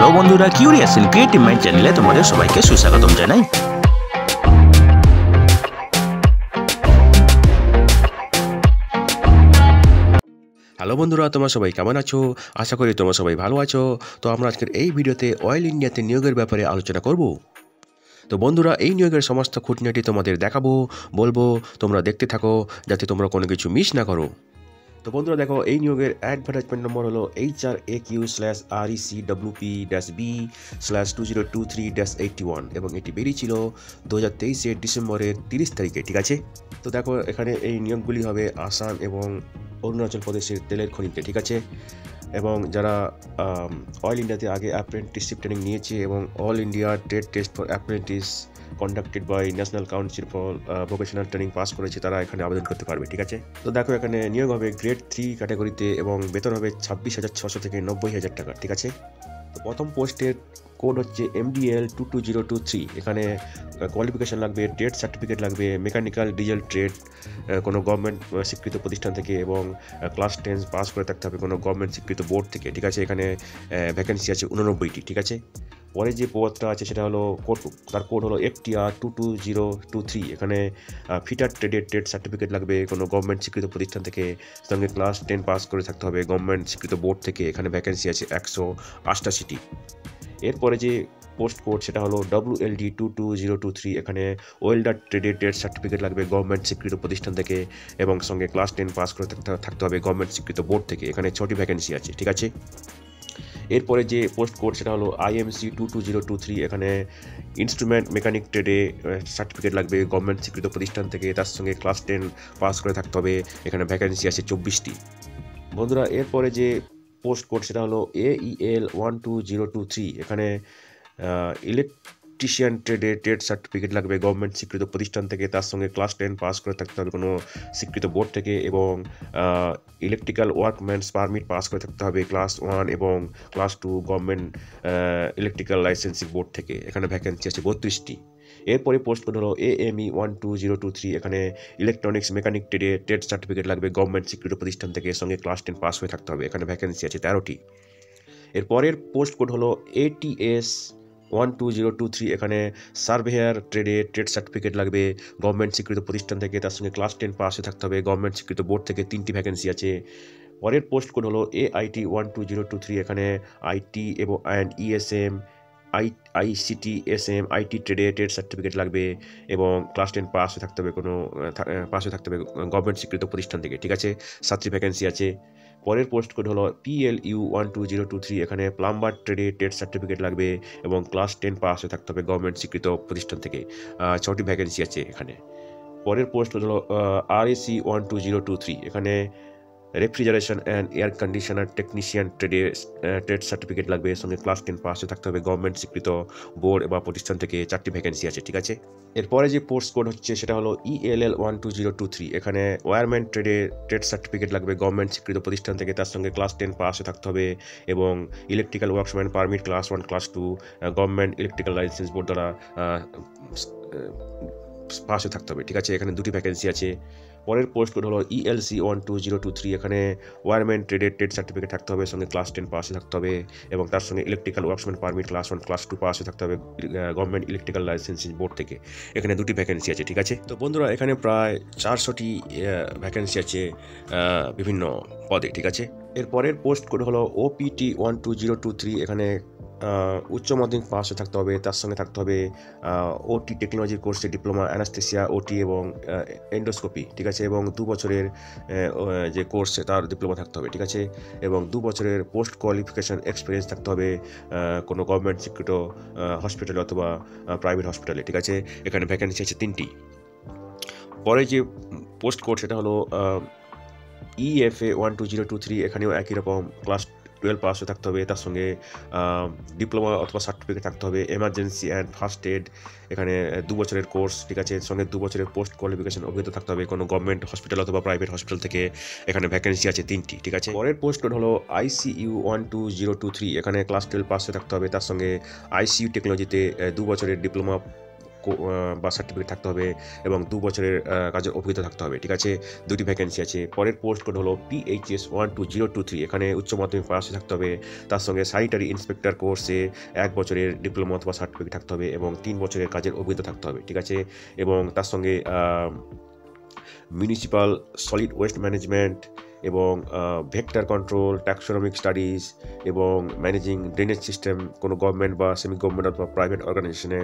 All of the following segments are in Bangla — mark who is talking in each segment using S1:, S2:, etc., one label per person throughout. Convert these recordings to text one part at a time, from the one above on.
S1: হ্যালো বন্ধুরা, কিউরিয়াস এন্ড ক্রিয়েটিভ মাইন্ড চ্যানেলে তোমাদের সবাইকে সুস্বাগতম জানাই। হ্যালো বন্ধুরা, তোমরা সবাই কেমন আছো? আশা করি তোমরা সবাই ভালো আছো। তো আমরা আজকের এই ভিডিওতে অয়েল ইন্ডিয়াতে নিয়োগের ব্যাপারে আলোচনা করব। তো বন্ধুরা, এই নিয়োগের সমস্ত খুঁটিনাটি তোমাদের দেখাবো, বলবো, তোমরা দেখতে থাকো যাতে তোমরা কোনো কিছু মিস না করো। তো বন্ধুরা দেখো, এই নিয়োগের অ্যাডভার্টাইজমেন্ট নম্বর হলো HRAQ/RECWP-B/2023-81 এবং এটি বেরিয়েছিল 2023 ডিসেম্বরের 30 তারিখে। ঠিক আছে, তো দেখো এখানে এই নিয়োগগুলি হবে আসাম এবং অরুণাচল প্রদেশের তেলের খনিতে। ঠিক আছে, এবং যারা অয়েল ইন্ডিয়াতে আগে অ্যাপ্রেন্টিসশিপ ট্রেনিং নিয়েছে এবং all India trade test for apprentice conducted by national council for vocational training pass করেছে, তারা এখানে আবেদন করতে পারবে। ঠিক আছে, তো দেখো এখানে নিয়োগ হবে গ্রেড 3 ক্যাটাগরিতে এবং বেতন হবে 26,600 থেকে 90,000 টাকা। ঠিক আছে, তো প্রথম পোস্টের কোড হচ্ছে MDL 22023। এখানে কোয়ালিফিকেশান লাগবে, ট্রেড সার্টিফিকেট লাগবে, মেকানিক্যাল ডিজেল ট্রেড কোনো গভর্নমেন্ট স্বীকৃত প্রতিষ্ঠান থেকে এবং ক্লাস 10 পাস করে থাকতে হবে কোনো গভর্নমেন্ট স্বীকৃত বোর্ড থেকে। ঠিক আছে, এখানে ভ্যাকেন্সি আছে 89টি। ঠিক আছে, পরে যে পদটা আছে সেটা হলো তার কোড হলো FTR 22023। এখানে ফিটার ট্রেডের ট্রেড সার্টিফিকেট লাগবে কোনো গভর্নমেন্ট স্বীকৃত প্রতিষ্ঠান থেকে, সঙ্গে ক্লাস 10 পাস করে থাকতে হবে গভর্নমেন্ট স্বীকৃত বোর্ড থেকে। এখানে ভ্যাকেন্সি আছে 188টি। এরপরে যে পোস্ট কোড সেটা হলো WLD 22023। এখানে ওয়েল্ডার ট্রেডের ট্রেড সার্টিফিকেট লাগবে গভর্নমেন্ট স্বীকৃত প্রতিষ্ঠান থেকে এবং সঙ্গে ক্লাস 10 পাস করে থাকতে হবে গভর্নমেন্ট স্বীকৃত বোর্ড থেকে। এখানে 6টি ভ্যাকেন্সি আছে। ঠিক আছে, এরপরে যে পোস্ট কোড সেটা হলো IMC 22023। এখানে ইনস্ট্রুমেন্ট মেকানিক ট্রেডে সার্টিফিকেট লাগবে গভর্নমেন্ট স্বীকৃত প্রতিষ্ঠান থেকে, তার সঙ্গে ক্লাস 10 পাস করে থাকতে হবে। এখানে ভ্যাকেন্সি আছে 24টি। বন্ধুরা, এরপরে যে পোস্ট কোড সেটা হলো AEL 12023। এখানে ইলেকট্রিশিয়ান ট্রেডে ট্রেড সার্টিফিকেট লাগবে গভর্নমেন্ট স্বীকৃত প্রতিষ্ঠান থেকে, তার সঙ্গে ক্লাস 10 পাস করে থাকতে হবে কোনো স্বীকৃত বোর্ড থেকে এবং ইলেকট্রিক্যাল ওয়ার্কম্যানস পারমিট পাস করে থাকতে হবে ক্লাস 1 এবং class 2 government electrical licensing board থেকে। এখানে ভ্যাকেন্সি আছে 32টি। এরপরে পোস্ট কোড হলো AME 12023। এখানে ইলেকট্রনিক্স মেকানিক ট্রেডে ট্রেড সার্টিফিকেট লাগবে গভর্নমেন্ট স্বীকৃত প্রতিষ্ঠান থেকে, সঙ্গে ক্লাস 10 পাস হয়ে থাকতে হবে। এখানে ভ্যাকেন্সি আছে 13টি। এরপরের পোস্ট কোড হলো ATS 12023। এখানে সার্ভেয়ার ট্রেডে ট্রেড সার্টিফিকেট লাগবে গভর্নমেন্ট স্বীকৃত প্রতিষ্ঠান থেকে, তার সঙ্গে ক্লাস 10 পাস হয়ে থাকতে হবে গভর্নমেন্ট স্বীকৃত বোর্ড থেকে। 3টি ভ্যাকেন্সি আছে। পরের পোস্ট কোড হলো AIT 12023। এখানে IT এবং ESM ICT SM IT ট্রেডে ট্রেড সার্টিফিকেট লাগবে এবং ক্লাস 10 পাস হয়ে থাকতে হবে গভর্নমেন্ট স্বীকৃত প্রতিষ্ঠান থেকে। ঠিক আছে, 7টি ভ্যাকেন্সি আছে। পরের পোস্ট কোড হলো PLU 12023। এখানে প্লাম্বার ট্রেডে ট্রেড সার্টিফিকেট লাগবে এবং ক্লাস 10 পাস হয়ে থাকতে হবে গভর্নমেন্ট স্বীকৃত প্রতিষ্ঠান থেকে। 6টি ভ্যাকেন্সি আছে এখানে। পরের পোস্ট কোড হলো RAC 12023। এখানে refrigeration and air conditioner technician trade certificate লাগবে, সঙ্গে ক্লাস 10 পাস হয়ে থাকতে হবে গভর্নমেন্ট স্বীকৃত বোর্ড বা প্রতিষ্ঠান থেকে। 4টি ভ্যাকেন্সি আছে। ঠিক আছে, এরপরে যে পোস্ট কোড হচ্ছে সেটা হলো ELL 12023। এখানে ওয়্যারম্যান ট্রেডে ট্রেড সার্টিফিকেট লাগবে গভর্নমেন্ট স্বীকৃত প্রতিষ্ঠান থেকে, তার সঙ্গে ক্লাস 10 পাস হয়ে থাকতে হবে এবং electrical workman permit class 1 class 2 government electrical licence board দ্বারা পাস হয়ে থাকতে হবে। ঠিক আছে, এখানে 2টি ভ্যাকেন্সি আছে। পরের পোস্ট কোড হলো ELC 12023। এখানে ওয়্যারম্যান ট্রেডের ট্রেড সার্টিফিকেট থাকতে হবে, সঙ্গে ক্লাস 10 পাসে থাকতে হবে এবং তার সঙ্গে electrical workman permit class 1 class 2 পাসে থাকতে হবে গভর্নমেন্ট ইলেকট্রিক্যাল লাইসেন্সিং বোর্ড থেকে। এখানে 2টি ভ্যাকেন্সি আছে। ঠিক আছে, তো বন্ধুরা এখানে প্রায় 400টি ভ্যাকেন্সি আছে বিভিন্ন পদে। ঠিক আছে, এরপরের পোস্ট কোড হলো OPT 12023। এখানে উচ্চ মাধ্যমিক পাসে থাকতে হবে, তার সঙ্গে থাকতে হবে OT টেকনোলজি কোর্সে ডিপ্লোমা অ্যানাস্থেসিয়া OT এবং এন্ডোস্কোপি। ঠিক আছে, এবং 2 বছরের যে কোর্স তার ডিপ্লোমা থাকতে হবে। ঠিক আছে, এবং 2 বছরের পোস্ট কোয়ালিফিকেশান এক্সপিরিয়েন্স থাকতে হবে কোনো গভর্নমেন্ট স্বীকৃত হসপিটালে অথবা প্রাইভেট হসপিটালে। ঠিক আছে, এখানে ভ্যাকেন্সি আছে 3টি। পরে যে পোস্ট কোড সেটা হলো EFA 12023। এখানেও একই রকম ক্লাস 12 পাস হয়ে থাকতে হবে, তার সঙ্গে ডিপ্লোমা অথবা সার্টিফিকেট থাকতে হবে এমার্জেন্সি অ্যান্ড ফার্স্ট এড। এখানে 2 বছরের কোর্স। ঠিক আছে, সঙ্গে 2 বছরের পোস্ট কোয়ালিফিকেশন অভিজ্ঞতা থাকতে হবে কোনো গভর্নমেন্ট হসপিটাল অথবা প্রাইভেট হসপিটাল থেকে। এখানে ভ্যাকেন্সি আছে 3টি। ঠিক আছে, পরের পোস্ট কোড হলো ICU 12023। এখানে ক্লাস 12 পাস হয়ে থাকতে হবে, তার সঙ্গে ICU টেকনোলজিতে 2 বছরের ডিপ্লোমা বা সার্টিফিকেট থাকতে হবে এবং 2 বছরের কাজের অভিজ্ঞতা থাকতে হবে, ঠিক আছে। 2টি ভ্যাকেন্সি আছে। পরের পোস্ট কোড হলো PHS 12023, এখানে উচ্চ মাধ্যমিক পাশে থাকতে হবে, তার সঙ্গে স্যানিটারি ইন্সপেক্টর কোর্সে 1 বছরের ডিপ্লোমা অথবা সার্টিফিকেট থাকতে হবে এবং 3 বছরের কাজের অভিজ্ঞতা থাকতে হবে, ঠিক আছে। এবং তার সঙ্গে মিউনিসিপাল সলিড ওয়েস্ট ম্যানেজমেন্ট এবং ভেক্টর কন্ট্রোল, ট্যাক্সোনমিক স্টাডিজ এবং ম্যানেজিং ড্রেনেজ সিস্টেম কোনো গভর্নমেন্ট বা সেমি গভর্নমেন্ট অথবা প্রাইভেট অর্গানাইজেশনে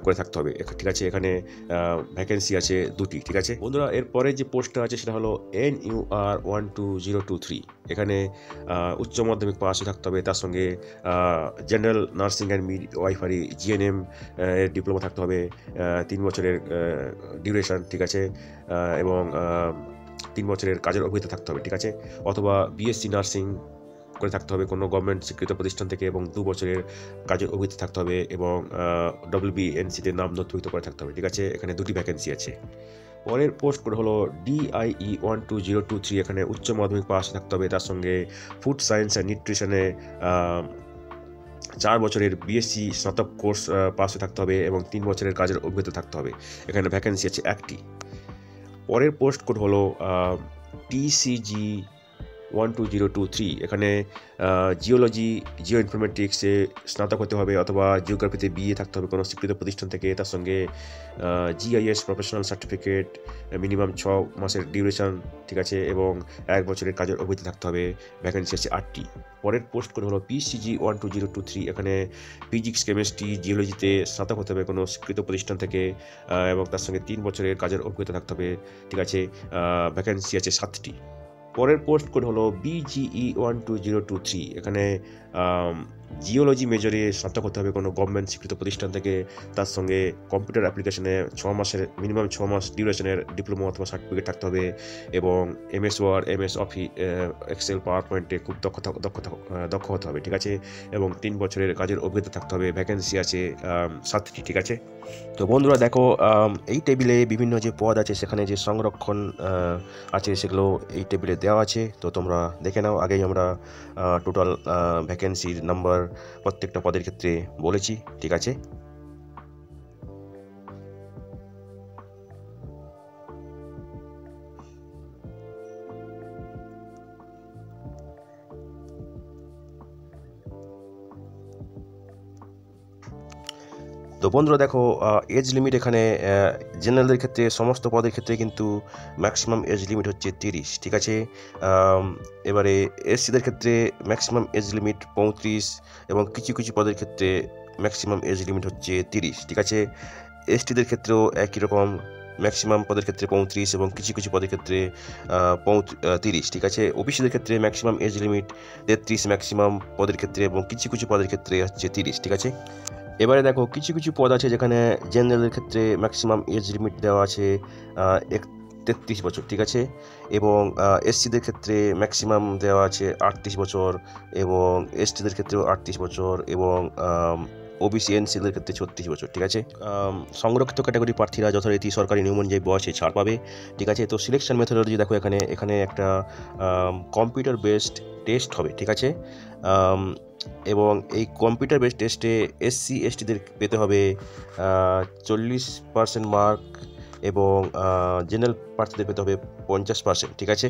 S1: করে থাকতে হবে, ঠিক আছে। এখানে ভ্যাকেন্সি আছে 2টি, ঠিক আছে বন্ধুরা। এরপরে যে পোস্টটা আছে সেটা হলো NUR 12023, এখানে উচ্চ মাধ্যমিক পাশে থাকতে হবে, তার সঙ্গে general nursing and midwifery GNM এর ডিপ্লোমা থাকতে হবে, 3 বছরের ডিউরেশন, ঠিক আছে। এবং 3 বছরের কাজের অভিজ্ঞতা থাকতে হবে, ঠিক আছে। অথবা BSc নার্সিং করে থাকতে হবে কোনো গভর্নমেন্ট স্বীকৃত প্রতিষ্ঠান থেকে এবং 2 বছরের কাজের অভিজ্ঞতা থাকতে হবে এবং WBNC-তে নাম নথিভুক্ত করে থাকতে হবে, ঠিক আছে। এখানে 2টি ভ্যাকেন্সি আছে। পরের পোস্ট কোড হলো DIE 12023, এখানে উচ্চ মাধ্যমিক পাশে থাকতে হবে, তার সঙ্গে ফুড সায়েন্স অ্যান্ড নিউট্রিশনে 4 বছরের BSc স্নাতক কোর্স পাশে থাকতে হবে এবং 3 বছরের কাজের অভিজ্ঞতা থাকতে হবে। এখানে ভ্যাকেন্সি আছে 1টি। পরের পোস্ট কোড হলো TCG 12023, এখানে জিওলজি, জিও ইনফরমেটিক্সে স্নাতক হতে হবে অথবা জিওগ্রাফিতে BA থাকতে হবে কোনো স্বীকৃত প্রতিষ্ঠান থেকে, তার সঙ্গে GIS প্রফেশনাল সার্টিফিকেট, মিনিমাম 6 মাসের ডিউরেশন, ঠিক আছে, এবং 1 বছরের কাজের অভিজ্ঞতা থাকতে হবে। ভ্যাকেন্সি আছে 8টি। পরের পোস্ট কোড হলো PCG 12023, এখানে ফিজিক্স, কেমিস্ট্রি, জিওলজিতে স্নাতক হতে হবে কোনো স্বীকৃত প্রতিষ্ঠান থেকে এবং তার সঙ্গে 3 বছরের কাজের অভিজ্ঞতা থাকতে হবে, ঠিক আছে। ভ্যাকেন্সি আছে 7টি। পরের পোস্ট কোড হলো BGE 12023, এখানে জিওলজি মেজরে স্নাতক হতে হবে কোনো গভর্নমেন্ট স্বীকৃত প্রতিষ্ঠান থেকে, তার সঙ্গে কম্পিউটার অ্যাপ্লিকেশনে 6 মাসের মিনিমাম 6 মাস ডিউরেশনের ডিপ্লোমা অথবা সার্টিফিকেট থাকতে হবে এবং MS word, MS office, excel, power পয়েন্টে খুব দক্ষ হতে হবে, ঠিক আছে। এবং 3 বছরের কাজের অভিজ্ঞতা থাকতে হবে। ভ্যাকেন্সি আছে 7টি, ঠিক আছে। তো বন্ধুরা দেখো, এই টেবিলে বিভিন্ন যে পদ আছে সেখানে যে সংরক্ষণ আছে সেগুলো এই টেবিলে দেওয়া আছে, তো তোমরা দেখে নাও। আগেই আমরা টোটাল ভ্যাকেন্সির নাম্বার প্রত্যেকটা পদের ক্ষেত্রে বলেছি, ঠিক আছে। তো বন্ধুরা দেখো, এজ লিমিট এখানে জেনারেলদের ক্ষেত্রে সমস্ত পদের ক্ষেত্রে কিন্তু ম্যাক্সিমাম এজ লিমিট হচ্ছে 30, ঠিক আছে। এবারে SCদের ক্ষেত্রে ম্যাক্সিমাম এজ লিমিট 35 এবং কিছু কিছু পদের ক্ষেত্রে ম্যাক্সিমাম এজ লিমিট হচ্ছে 30, ঠিক আছে। STদের ক্ষেত্রেও একই রকম, ম্যাক্সিমাম পদের ক্ষেত্রে 35 এবং কিছু কিছু পদের ক্ষেত্রে 30, ঠিক আছে। OBCদের ক্ষেত্রে ম্যাক্সিমাম এজ লিমিট 33 ম্যাক্সিমাম পদের ক্ষেত্রে এবং কিছু কিছু পদের ক্ষেত্রে হচ্ছে 30, ঠিক আছে। এবারে দেখো, কিছু কিছু পদ আছে যেখানে জেনারেলের ক্ষেত্রে ম্যাক্সিমাম এজ লিমিট দেওয়া আছে 33 বছর, ঠিক আছে। এবং SCদের ক্ষেত্রে ম্যাক্সিমাম দেওয়া আছে 38 বছর এবং STদের ক্ষেত্রেও 38 বছর এবং OBC NCদের ক্ষেত্রে 36 বছর, ঠিক আছে। সংরক্ষিত ক্যাটাগরি প্রার্থীরা যথারীতি সরকারি নিয়ম অনুযায়ী বয়সে ছাড় পাবে, ঠিক আছে। তো সিলেকশন মেথোডলজি দেখো, এখানে একটা কম্পিউটার বেসড টেস্ট হবে, ঠিক আছে। এবং এই কম্পিউটার বেসড টেস্টে SC STদের পেতে হবে 40% মার্ক এবং জেনারেল প্রার্থীদের পেতে হবে 50%, ঠিক আছে।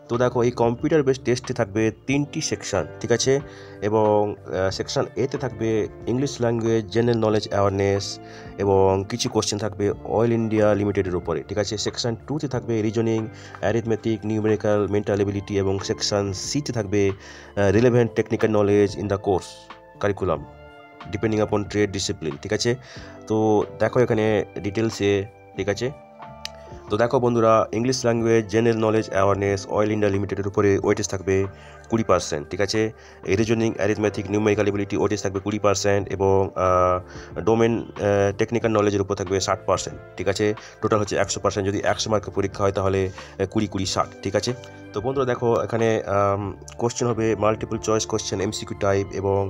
S1: তো দেখো, এই কম্পিউটার বেসড টেস্টে থাকবে 3টি সেকশন, ঠিক আছে। এবং সেকশন A-তে থাকবে English language, general knowledge, awareness এবং কিছু কোশ্চেন থাকবে অয়েল ইন্ডিয়া লিমিটেডের উপরে, ঠিক আছে। সেকশন 2-তে থাকবে reasoning, arithmetic, numerical, mental ability এবং সেকশন C-তে থাকবে relevant technical knowledge in the course curriculum depending আপন ট্রেড ডিসিপ্লিন, ঠিক আছে। তো দেখো এখানে ডিটেলসে, ঠিক আছে। তো দেখো বন্ধুরা, English language, general knowledge, awareness, oil India লিমিটেডের উপরে ওয়েটেজ থাকবে 20%, ঠিক আছে। Reasoning, arithmetic, numerical ability weightage থাকবে 20% এবং ডোমেন টেকনিক্যাল নলেজের উপর থাকবে 60%, ঠিক আছে। টোটাল হচ্ছে 100%। যদি 100 মার্কের পরীক্ষা হয় তাহলে 20-20-60, ঠিক আছে। তো বন্ধুরা দেখো, এখানে কোশ্চেন হবে multiple choice question, MCQ type এবং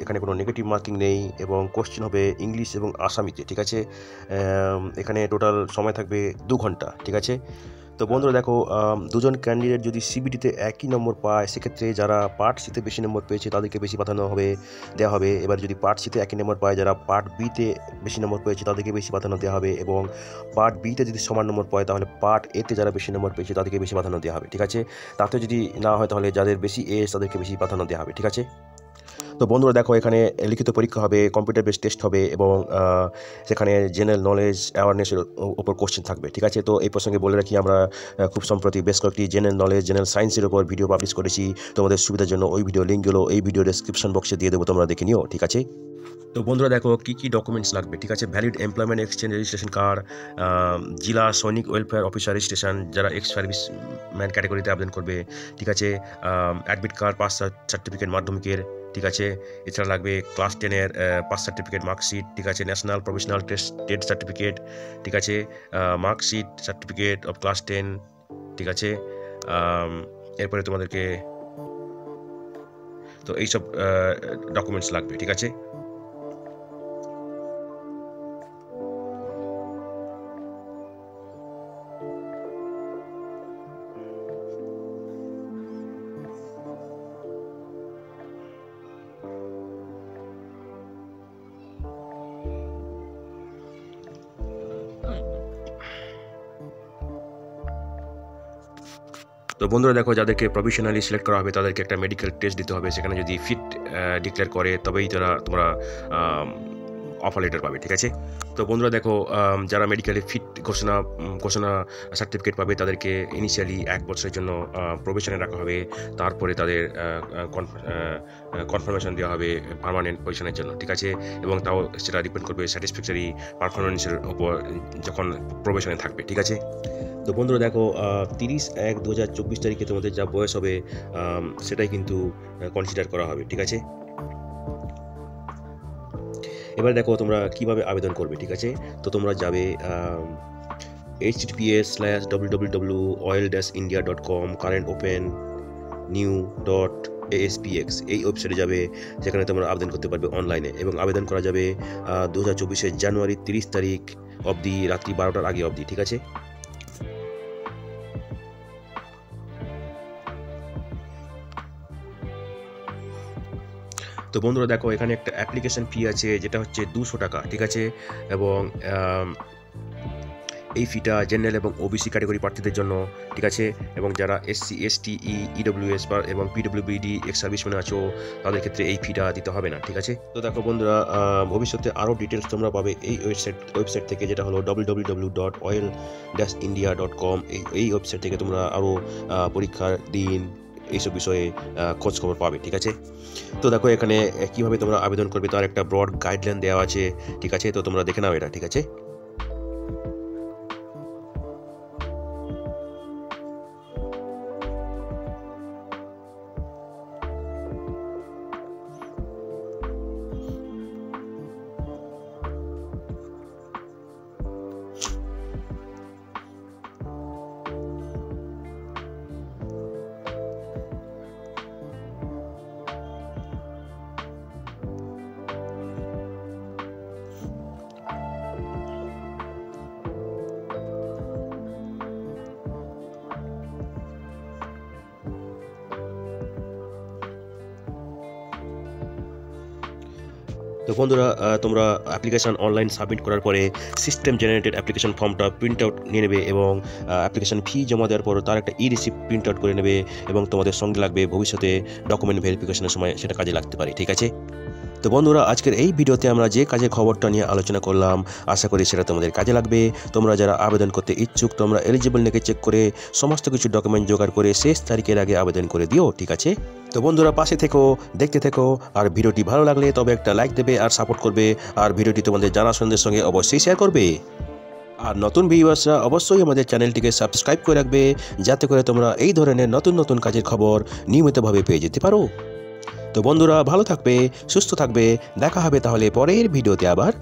S1: এখানে কোনো নেগেটিভ মার্কিং নেই এবং কোশ্চেন হবে ইংলিশ এবং আসামিতে, ঠিক আছে। এখানে টোটাল সময় থাকবে 2 ঘন্টা, ঠিক আছে। তো বন্ধুরা দেখো, দুজন ক্যান্ডিডেট যদি সিবিটিতে একই নম্বর পায়, সেক্ষেত্রে যারা পার্ট সিতে বেশি নম্বর পেয়েছে তাদেরকে বেশি প্রাধান্য দেওয়া হবে। এবার যদি পার্ট সিতে একই নম্বর পায়, যারা পার্ট বিতে বেশি নম্বর পেয়েছে তাদেরকে বেশি প্রাধান্য দেওয়া হবে, এবং পার্ট বিতে যদি সমান নম্বর পায় তাহলে পার্ট এতে যারা বেশি নম্বর পেয়েছে তাদেরকে বেশি প্রাধান্য দেওয়া হবে। ঠিক আছে, তাতে যদি না হয় তাহলে যাদের বেশি এজ তাদেরকে বেশি প্রাধান্য দেওয়া হবে। ঠিক আছে, তো বন্ধুরা দেখো, এখানে লিখিত পরীক্ষা হবে, কম্পিউটার বেসড টেস্ট হবে, এবং সেখানে জেনারেল নলেজ অ্যাওয়ারনেসের ওপর কোশ্চেন থাকবে। ঠিক আছে, তো এই প্রসঙ্গে বলে রাখি, আমরা খুব সম্প্রতি বেশ কয়েকটি জেনারেল নলেজ, জেনারেল সায়েন্সের ওপর ভিডিও পাবলিশ করেছি। তোমাদের সুবিধার জন্য ওই ভিডিও লিঙ্কগুলো এই ভিডিও ডেসক্রিপশন বক্সে দিয়ে দেবো, তোমরা দেখে নিও। ঠিক আছে, তো বন্ধুরা দেখো কী ডকুমেন্টস লাগবে। ঠিক আছে, valid employment exchange registration card, জেলা সৈনিক ওয়েলফেয়ার অফিসার রেজিস্ট্রেশন যারা এক্স সার্ভিস ম্যান ক্যাটাগরিতে আবেদন করবে। ঠিক আছে, অ্যাডমিট কার্ড, পাস সার্টিফিকেট মাধ্যমিকের। ঠিক আছে, এছাড়া লাগবে ক্লাস 10-এর পাস সার্টিফিকেট, মার্কশিট। ঠিক আছে, ন্যাশনাল প্রফেশনাল টেস্ট সার্টিফিকেট। ঠিক আছে, মার্কশিট, সার্টিফিকেট অফ ক্লাস 10। ঠিক আছে, এরপরে তোমাদেরকে তো এইসব ডকুমেন্টস লাগবে। ঠিক আছে, তো বন্ধুরা দেখো, যাদেরকে প্রভিশনালি সিলেক্ট করা হবে তাদেরকে একটা মেডিকেল টেস্ট দিতে হবে। সেখানে যদি ফিট ডিক্লেয়ার করে তবেই তোমরা অফার লেটার পাবে। ঠিক আছে, তো বন্ধুরা দেখো, যারা মেডিকেলে ফিট ঘোষণা সার্টিফিকেট পাবে তাদেরকে ইনিশিয়ালি 1 বছরের জন্য প্রভিশনে রাখা হবে। তারপরে তাদের কনফার্মেশন দেওয়া হবে পার্মানেন্ট পজিশনের জন্য। ঠিক আছে, এবং তাও সেটা ডিপেন্ড করবে স্যাটিসফ্যাক্টরি পারফরমেন্সের উপর যখন প্রভিশনে থাকবে। ঠিক আছে, তো বন্ধুরা দেখো, 30/1/2024 তারিখে তোমাদের যা বয়স হবে সেটাই কিন্তু কনসিডার করা হবে। ঠিক আছে, এবার দেখো তোমরা কিভাবে আবেদন করবে। ঠিক আছে, তো তোমরা যাবে https://www.oil-india.com currentopennew.aspx এই ওয়েবসাইটে যাবে, যেখানে তোমরা আবেদন করতে পারবে অনলাইনে, এবং আবেদন করা যাবে 2024 জানুয়ারি 30 তারিখ অবধি, রাত্রি 12টার আগে অবধি। ঠিক আছে, তো বন্ধুরা দেখো, এখানে একটা অ্যাপ্লিকেশন ফি আছে যেটা হচ্ছে 200 টাকা। ঠিক আছে, এবং এই ফিটা জেনারেল এবং ওবিসি ক্যাটাগরি প্রার্থীদের জন্য। ঠিক আছে, এবং যারা SC ST EWS এবং PWBD এক্স সার্ভিসম্যান আছো তাদের ক্ষেত্রে এই ফিটা দিতে হবে না। ঠিক আছে, তো দেখো বন্ধুরা, ভবিষ্যতে আরও ডিটেলস তোমরা পাবে এই ওয়েবসাইট থেকে, যেটা হলো www.oil-india.com। এই ওয়েবসাইট থেকে তোমরা আরও পরীক্ষার দিন এইসব বিষয়ে খোঁজ খবর পাবে। ঠিক আছে, তো দেখো এখানে কিভাবে তোমরা আবেদন করবে তার একটা ব্রড গাইডলাইন দেওয়া আছে। ঠিক আছে, তো তোমরা দেখে নাও এটা। ঠিক আছে, তো বন্ধুরা, তোমরা অ্যাপ্লিকেশন অনলাইন সাবমিট করার পরে সিস্টেম জেনারেটেড অ্যাপ্লিকেশন ফর্মটা প্রিন্ট আউট নিয়ে নেবে, এবং অ্যাপ্লিকেশন ফি জমা দেওয়ার পর তার একটা রিসিপ্ট প্রিন্ট আউট করে নেবে, এবং তোমাদের সঙ্গে লাগবে। ভবিষ্যতে ডকুমেন্ট ভেরিফিকেশনের সময় সেটা কাজে লাগতে পারে। ঠিক আছে, তো বন্ধুরা, আজকের এই ভিডিওতে আমরা যে কাজের খবরটা নিয়ে আলোচনা করলাম, আশা করি সেটা তোমাদের কাজে লাগবে। তোমরা যারা আবেদন করতে ইচ্ছুক, তোমরা এলিজিবল নাকি চেক করে সমস্ত কিছু ডকুমেন্ট জোগাড় করে শেষ তারিখের আগে আবেদন করে দিও। ঠিক আছে, তো বন্ধুরা পাশে থেকো, দেখতে থেকো, আর ভিডিওটি ভালো লাগলে তবে একটা লাইক দেবে আর সাপোর্ট করবে, আর ভিডিওটি তোমাদের জানাশোনাদের সঙ্গে অবশ্যই শেয়ার করবে। আর নতুন ভিউয়ার্সরা অবশ্যই আমাদের চ্যানেলটিকে সাবস্ক্রাইব করে রাখবে, যাতে করে তোমরা এই ধরনের নতুন কাজের খবর নিয়মিতভাবে পেয়ে যেতে পারো। তো বন্ধুরা ভালো থাকবে, সুস্থ থাকবে, দেখা হবে তাহলে পরের ভিডিওতে আবার।